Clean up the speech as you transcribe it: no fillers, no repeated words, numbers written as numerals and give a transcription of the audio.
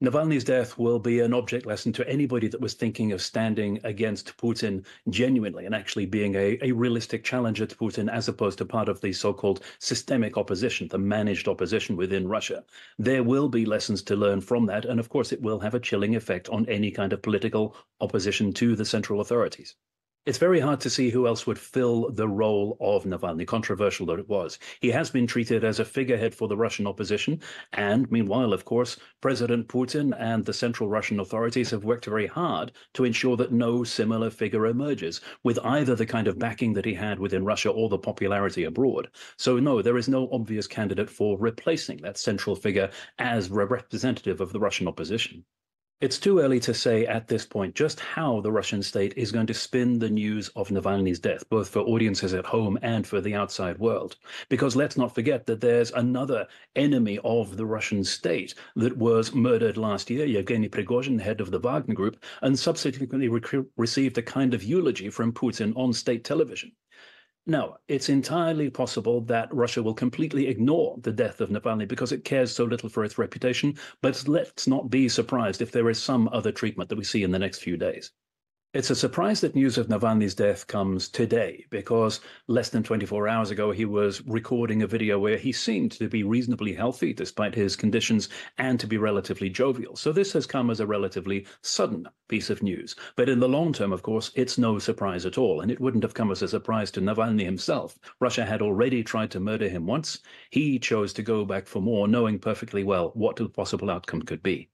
Navalny's death will be an object lesson to anybody that was thinking of standing against Putin genuinely and actually being a realistic challenger to Putin as opposed to part of the so-called systemic opposition, the managed opposition within Russia. There will be lessons to learn from that, and of course it will have a chilling effect on any kind of political opposition to the central authorities. It's very hard to see who else would fill the role of Navalny, controversial though it was. He has been treated as a figurehead for the Russian opposition, and meanwhile, of course, President Putin and the central Russian authorities have worked very hard to ensure that no similar figure emerges, with either the kind of backing that he had within Russia or the popularity abroad. So no, there is no obvious candidate for replacing that central figure as representative of the Russian opposition. It's too early to say at this point just how the Russian state is going to spin the news of Navalny's death, both for audiences at home and for the outside world. Because let's not forget that there's another enemy of the Russian state that was murdered last year, Yevgeny Prigozhin, head of the Wagner Group, and subsequently received a kind of eulogy from Putin on state television. Now, it's entirely possible that Russia will completely ignore the death of Navalny because it cares so little for its reputation, but let's not be surprised if there is some other treatment that we see in the next few days. It's a surprise that news of Navalny's death comes today, because less than 24 hours ago he was recording a video where he seemed to be reasonably healthy despite his conditions and to be relatively jovial. So this has come as a relatively sudden piece of news. But in the long term, of course, it's no surprise at all, and it wouldn't have come as a surprise to Navalny himself. Russia had already tried to murder him once. He chose to go back for more, knowing perfectly well what the possible outcome could be.